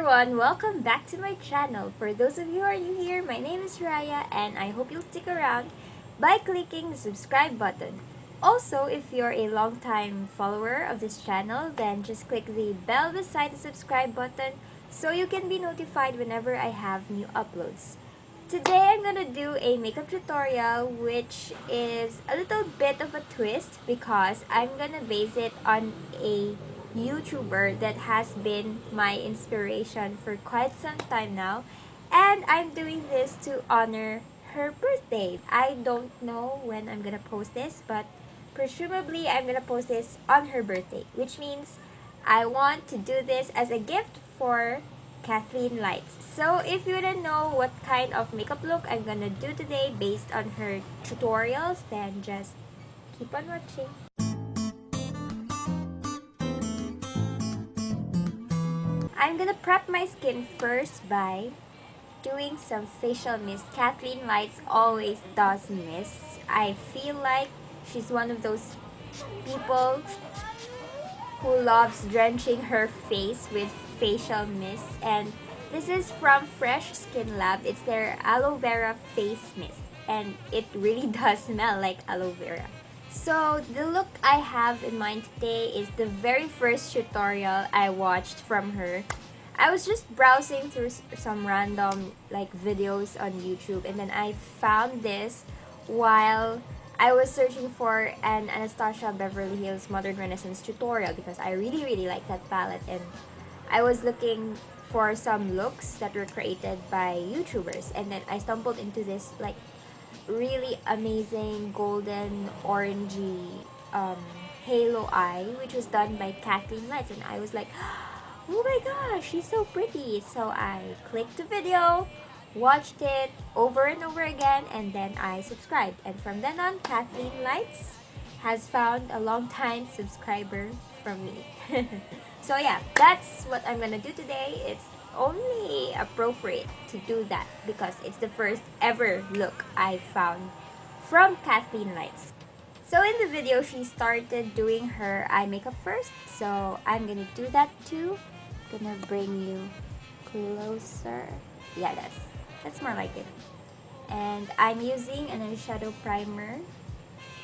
everyone, welcome back to my channel. For those of you who are new here, my name is Raya and I hope you'll stick around by clicking the subscribe button. Also, if you're a long-time follower of this channel, then just click the bell beside the subscribe button so you can be notified whenever I have new uploads. Today I'm gonna do a makeup tutorial which is a little bit of a twist because I'm gonna base it on a YouTuber that has been my inspiration for quite some time now, and I'm doing this to honor her birthday. I don't know when I'm gonna post this, but presumably I'm gonna post this on her birthday, which means I want to do this as a gift for Kathleenlights. So if you wanna know what kind of makeup look I'm gonna do today based on her tutorials, then just keep on watching. I'm gonna prep my skin first by doing some facial mist. Kathleenlights always does mist. I feel like she's one of those people who loves drenching her face with facial mist, and this is from Fresh Skin Lab. It's their aloe vera face mist and it really does smell like aloe vera. So the look I have in mind today is the very first tutorial I watched from her. I was just browsing through some random videos on YouTube, and then I found this while I was searching for an Anastasia Beverly Hills Modern Renaissance tutorial because I really like that palette, and I was looking for some looks that were created by YouTubers, and then I stumbled into this really amazing golden orangey halo eye which was done by Kathleenlights, and I was like, oh my gosh, she's so pretty. So I clicked the video, watched it over and over again, and then I subscribed. And from then on, Kathleenlights has found a long-time subscriber from me. So yeah, that's what I'm gonna do today. It's only appropriate to do that because it's the first ever look I found from Kathleenlights. So in the video, she started doing her eye makeup first, so I'm gonna do that too. Gonna bring you closer. Yeah, that's more like it. And I'm using an eyeshadow primer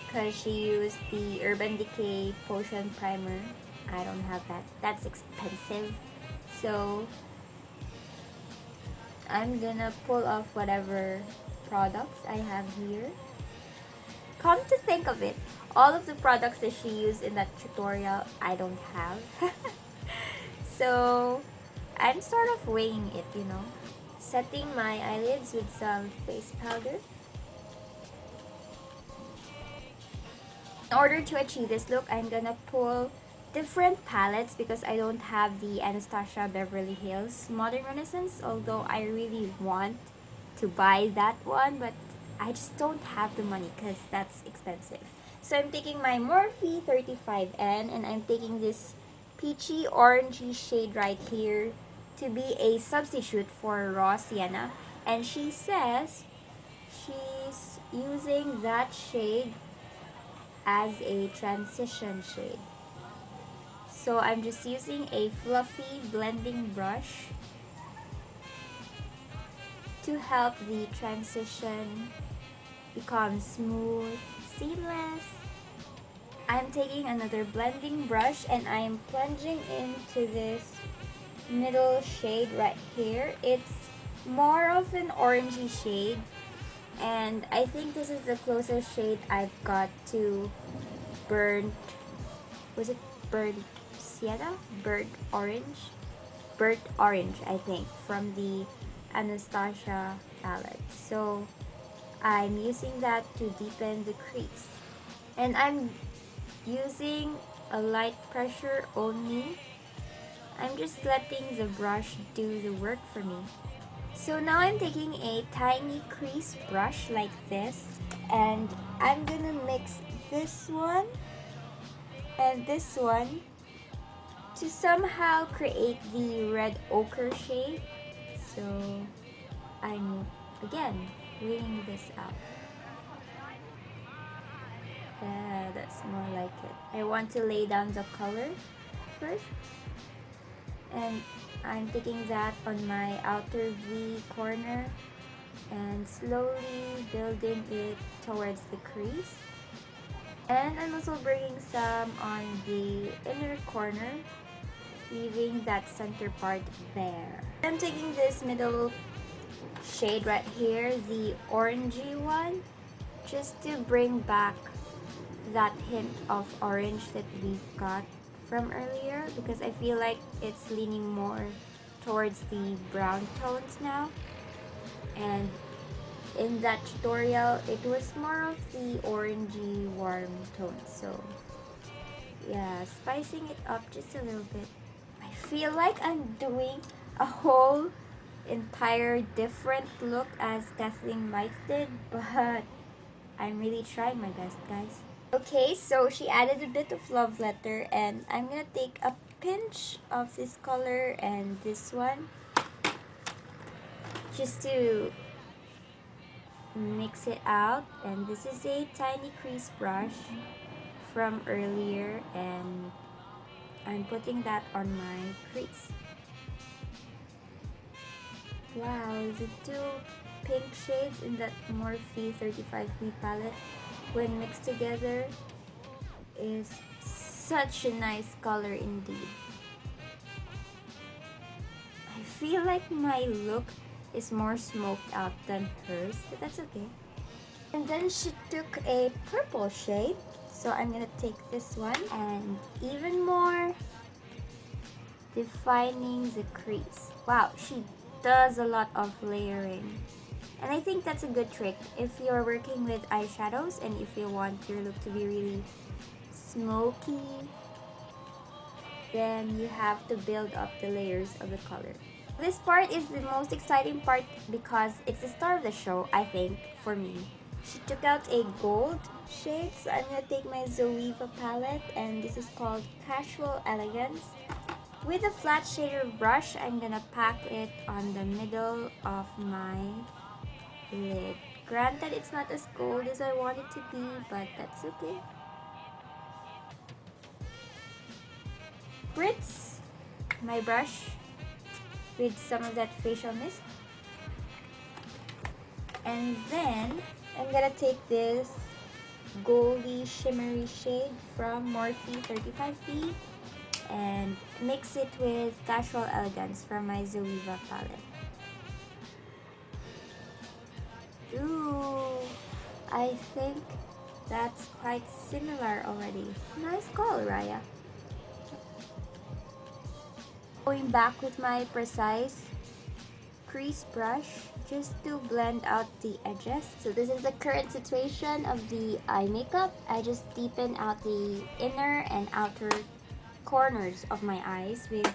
because she used the Urban Decay Potion Primer. I don't have that. That's expensive. So I'm gonna pull off whatever products I have here. Come to think of it, all of the products that she used in that tutorial, I don't have. So I'm sort of weighing it, setting my eyelids with some face powder. In order to achieve this look, I'm gonna pull different palettes because I don't have the Anastasia Beverly Hills Modern Renaissance, although I really want to buy that one, but I just don't have the money because that's expensive. So I'm taking my Morphe 35N and I'm taking this peachy orangey shade right here to be a substitute for raw sienna, and she says she's using that shade as a transition shade. So I'm just using a fluffy blending brush to help the transition become smooth, seamless. I'm taking another blending brush and I'm plunging into this middle shade right here. It's more of an orangey shade, and I think this is the closest shade I've got to burnt sienna? Burnt orange, I think, from the Anastasia palette. So I'm using that to deepen the crease, and I'm using a light pressure only. I'm just letting the brush do the work for me. So now I'm taking a tiny crease brush like this, and I'm gonna mix this one and this one to somehow create the red ochre shade. So I'm again weighing this out. Yeah, that's more like it. I want to lay down the color first, and I'm taking that on my outer V corner and slowly building it towards the crease. And I'm also bringing some on the inner corner, leaving that center part there. I'm taking this middle shade right here, the orangey one, just to bring back that hint of orange that we got from earlier, because I feel like it's leaning more towards the brown tones now. And in that tutorial, it was more of the orangey warm tones. So yeah, spicing it up just a little bit. I feel like I'm doing a whole entire different look as Kathleenlights did, but I'm really trying my best, guys. Okay, so she added a bit of love letter, and I'm gonna take a pinch of this color and this one just to mix it out. And this is a tiny crease brush from earlier, and I'm putting that on my crease. Wow, the two pink shades in that Morphe 35B palette, when mixed together, is such a nice color indeed. I feel like my look is more smoked out than hers, but that's okay. And then she took a purple shade, so I'm gonna take this one and even more defining the crease. Wow, she does a lot of layering. And I think that's a good trick if you're working with eyeshadows and if you want your look to be really smoky, then you have to build up the layers of the color. This part is the most exciting part because it's the star of the show, I think, for me. She took out a gold shade, so I'm gonna take my Zoeva palette, and this is called Casual Elegance. With a flat shader brush, I'm gonna pack it on the middle of my lid. Granted, it's not as gold as I want it to be, but that's okay. Spritz my brush with some of that facial mist. And then I'm gonna take this goldy shimmery shade from Morphe 35B and mix it with Casual Elegance from my Zoeva palette. Ooh, I think that's quite similar already. Nice call, Raya. Going back with my precise crease brush just to blend out the edges. So this is the current situation of the eye makeup. I just deepen out the inner and outer corners of my eyes with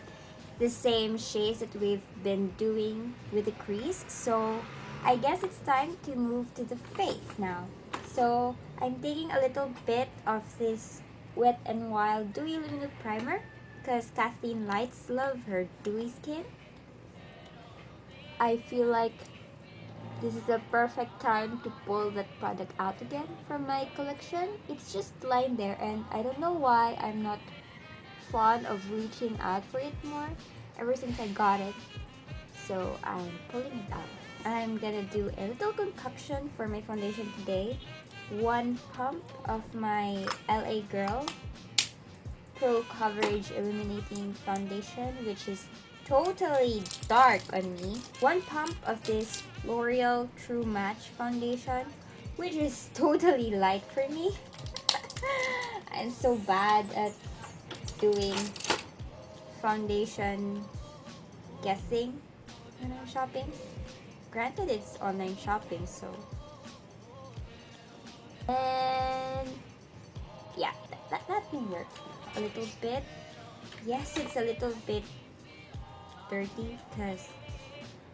the same shades that we've been doing with the crease. So I guess it's time to move to the face now. So I'm taking a little bit of this Wet n Wild Dewy Luminous Primer because Kathleenlights love her dewy skin. I feel like this is the perfect time to pull that product out again from my collection. It's just lying there and I don't know why I'm not fond of reaching out for it more ever since I got it. So I'm pulling it out. I'm gonna do a little concoction for my foundation today. 1 pump of my LA Girl Pro Coverage Illuminating Foundation, which is totally dark on me. 1 pump of this L'Oreal True Match Foundation, which is totally light for me. I'm so bad at doing foundation guessing when I'm shopping. Granted, it's online shopping, so. And yeah, that can work. A little bit. Yes, it's a little bit dirty because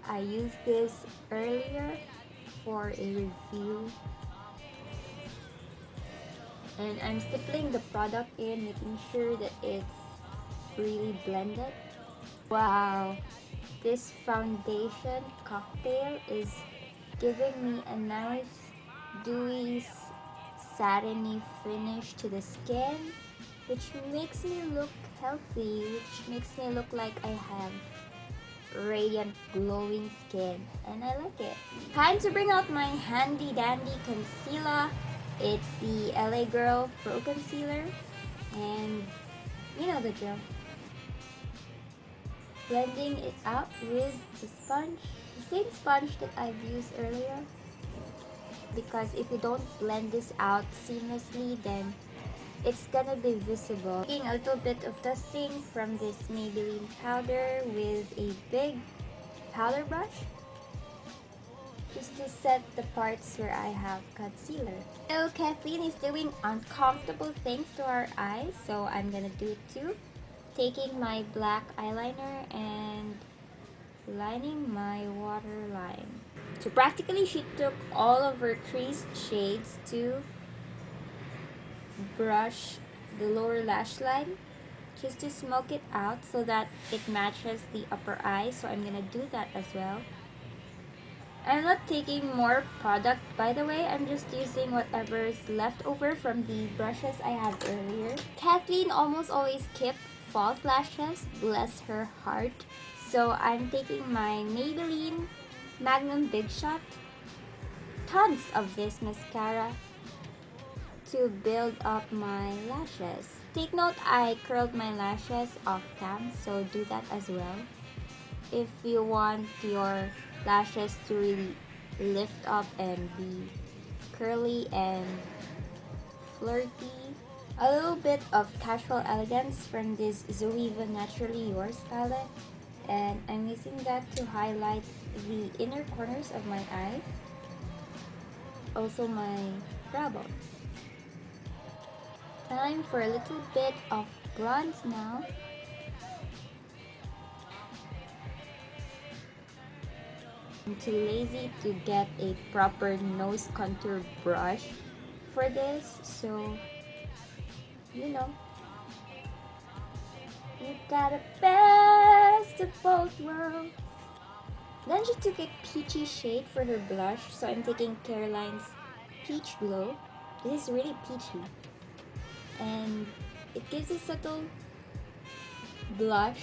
I used this earlier for a review. And I'm stippling the product in, making sure that it's really blended. Wow, this foundation cocktail is giving me a nice dewy satiny finish to the skin, which makes me look healthy, which makes me look like I have radiant, glowing skin, and I like it. Time to bring out my handy dandy concealer. It's the LA Girl Pro Concealer, and you know the drill. Blending it out with the sponge, the same sponge that I've used earlier, because if you don't blend this out seamlessly, then it's gonna be visible. Taking a little bit of dusting from this Maybelline powder with a big powder brush, just to set the parts where I have concealer. So Kathleen is doing uncomfortable things to our eyes, so I'm gonna do it too. Taking my black eyeliner and lining my waterline. So practically she took all of her creased shades to brush the lower lash line just to smoke it out so that it matches the upper eye. So I'm gonna do that as well. I'm not taking more product, by the way. I'm just using whatever is left over from the brushes I had earlier. Kathleen almost always kept false lashes, bless her heart. So I'm taking my Maybelline Magnum Big Shot, tons of this mascara, to build up my lashes. Take note, I curled my lashes off cam, so do that as well. If you want your lashes to really lift up and be curly and flirty. A little bit of casual elegance from this Zoeva Naturally Yours palette, and I'm using that to highlight the inner corners of my eyes, also my brow bone. Time for a little bit of bronze now. I'm too lazy to get a proper nose contour brush for this, so you know, you got a best of both worlds. Then she took a peachy shade for her blush, so I'm taking Caroline's Peach Glow. This is really peachy, and it gives a subtle blush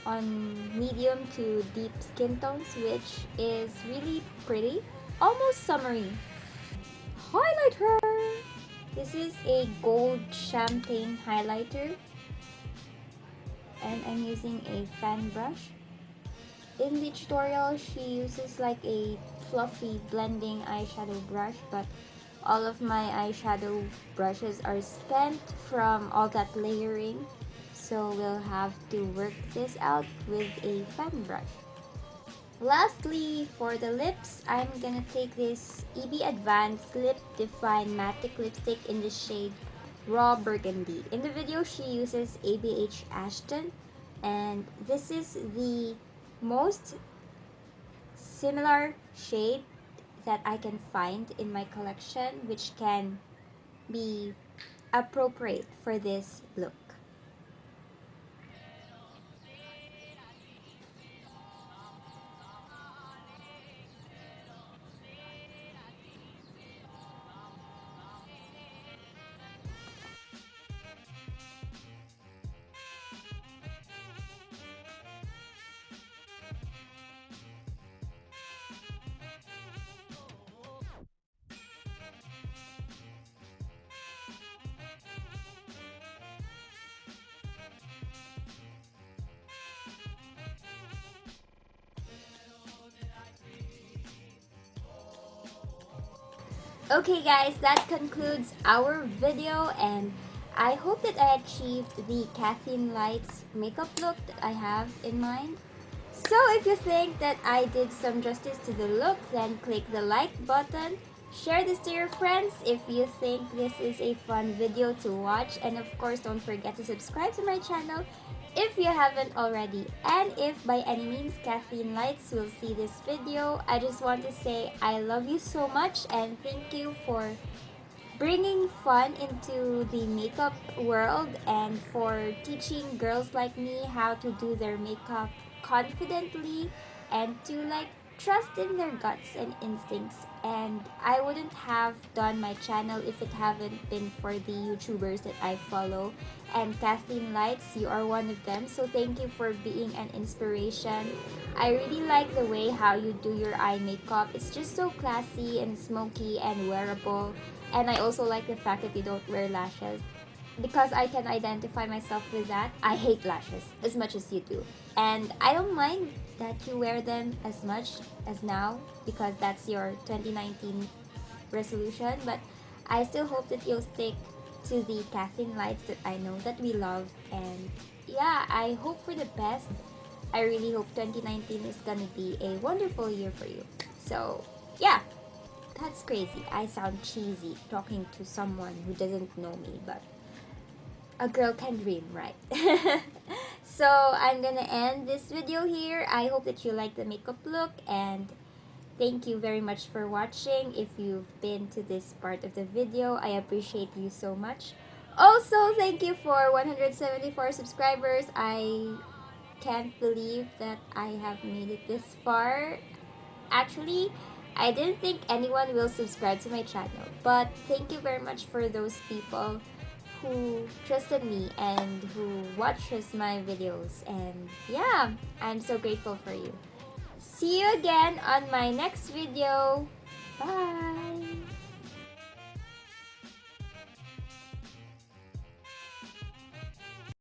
on medium to deep skin tones, which is really pretty, almost summery. Highlight her! This is a gold champagne highlighter, and I'm using a fan brush. In the tutorial, she uses like a fluffy blending eyeshadow brush, but all of my eyeshadow brushes are spent from all that layering, so we'll have to work this out with a fan brush. Lastly, for the lips, I'm gonna take this EB Advanced Lip Define Matte Lipstick in the shade Raw Burgundy. In the video, she uses ABH Ashton, and this is the most similar shade that I can find in my collection, which can be appropriate for this look. Okay guys, that concludes our video, and I hope that I achieved the Kathleenlights makeup look that I have in mind. So if you think that I did some justice to the look, then click the like button. Share this to your friends if you think this is a fun video to watch, and of course don't forget to subscribe to my channel if you haven't already. And if by any means Kathleenlights will see this video, I just want to say I love you so much, and thank you for bringing fun into the makeup world and for teaching girls like me how to do their makeup confidently and to like trust in their guts and instincts, and I wouldn't have done my channel if it haven't been for the YouTubers that I follow. And Kathleen Lights, you are one of them, so thank you for being an inspiration. I really like the way how you do your eye makeup. It's just so classy and smoky and wearable. And I also like the fact that you don't wear lashes, because I can identify myself with that. I hate lashes as much as you do. And I don't mind that you wear them as much as now, because that's your 2019 resolution. But I still hope that you'll stick to the Kathleen Lights that I know that we love. And yeah, I hope for the best. I really hope 2019 is gonna be a wonderful year for you. So yeah, that's crazy. I sound cheesy talking to someone who doesn't know me, but a girl can dream, right? So I'm gonna end this video here. I hope that you like the makeup look, and thank you very much for watching. If you've been to this part of the video, I appreciate you so much. Also, thank you for 174 subscribers. I can't believe that I have made it this far. Actually, I didn't think anyone will subscribe to my channel, but thank you very much for those people who trusted me and who watches my videos. And yeah, I'm so grateful for you. See you again on my next video. Bye!